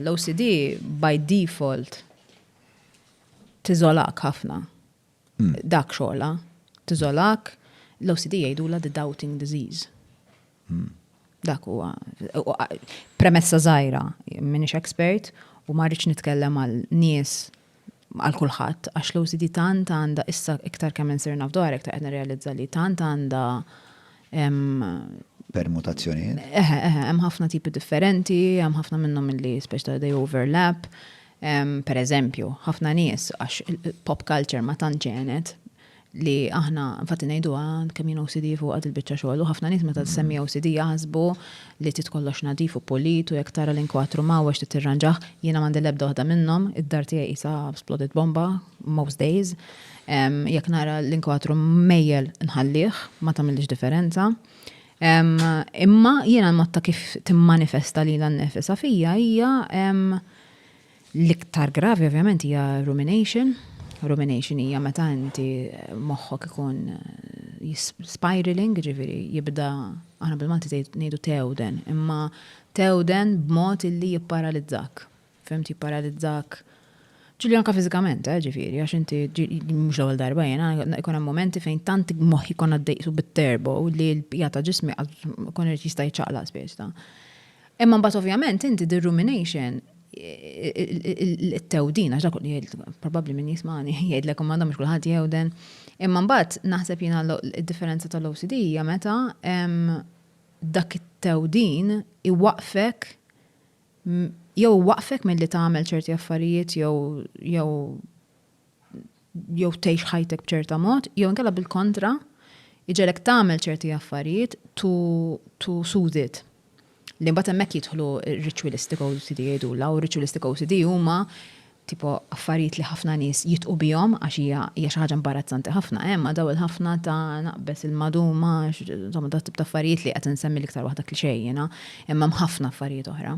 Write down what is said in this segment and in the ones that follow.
L-OCD by default tiżolak ħafna. Dak xogħla, tiżolak, l-OCD jgħidula the doubting disease. Dak huwa premessa żgħira, m'iniex expert u ma rridx nitkellem għal nies għal kulħadd għax l-OCD tant għandha issa iktar kemm insirna f'dwar iktar qed nirrealizza li tant għandha permutazzjonijiet. Hemm ħafna tipi differenti, hemm ħafna minnhom illi speċi they overlap. Per eżempju, ħafna nies għax pop culture ma tant ġenet li aħna infatti ngħidu kemm jien OCD fuq għad il-biċċa xogħol u ħafna nies meta tsemmi OCD jaħsbu li titkollox nadif u polit u jekk tara l-inkwatru mawwex titirranġaħ, jiena m'għandi l-ebda waħda minnhom, id-dar tiegħi isa exploded bomba most days. Jekk nara l-inkwatru mejjel nħallih, ma tagħmilx differenza. Imma jiena l-motta kif timmanifesta li l-nefisa fija hija l-iktar gravi ovvjament hija rumination. Rumination hija meta inti moħħok ikun spiraling, ġifieri jibda aħna bil-Malti ngħidu tewden, imma tewden b'mod illi jipparalizzak. Fehmt jipparalizzak ġili anke fiżikament, ġifieri, għax inti mhux l-ewwel darba jiena ikun hemm momenti fejn tant moħħ ikun għaddejsu bit-terbo li l-bqija ta' ġismi ikun irid jista' jiċċaqlaq spiess ta'. Imma mbagħad ovvjament inti dir-rumination il-tewdin, għax dak li probabbli min jismani jgħidlek ma mhux kulħadd jewden. Imma mbagħad naħseb jiena d-differenza tal-OCD hija meta dak it-tewdin iwaqfek jew waqfek milli tagħmel ċerti affarijiet jew tgħix ħajtek b'ċerta mod, jew inkella bil-kontra jiġelek tagħmel ċerti affarijiet to soothe it. Li mbagħad hemmhekk jidħlu ritualistic OCD jgħidula u ritualistic OCD huma tipo affarijiet li ħafna nies jitqu bihom għax hija xi ħaġa imbarazzanti ħafna, imma daw il-ħafna ta' naqbes il-maduma, insomma dat tip ta' affarijiet li qed insemmi l-iktar waħda kliċejjena, imma ħafna affarijiet oħra.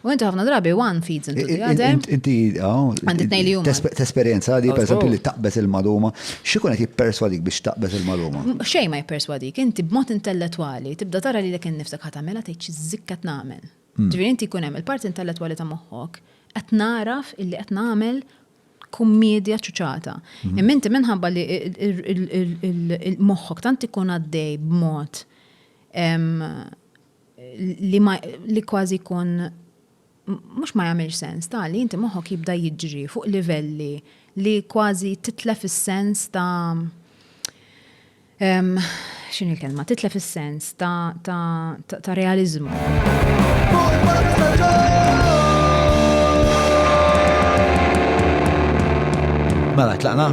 U inti ħafna drabi one feeds into the other. Inti għandi tnejn li huma. Tesperjenza di pereżempju li taqbes il-maduma, x'ikun qed jipperswadik biex taqbes il-maduma? Xejn ma jipperswadik, inti b'mod intellettwali tibda tara li lek innifsek ħatamela tgħid xi żikka nagħmel. Ġifieri inti jkun hemm il-parti intellettwali ta' moħħok qed naraf illi qed nagħmel kummedja ċuċata. Imma inti minħabba li il-moħħok tant ikun għaddej b'mod li kważi jkun mhux ma jagħmilx sens li inti moħħok jibda jiġri fuq livelli li kważi titlef is-sens ta' x'inhi l-kelma, titlef is-sens ta' realiżmu. Mela, tlaqna?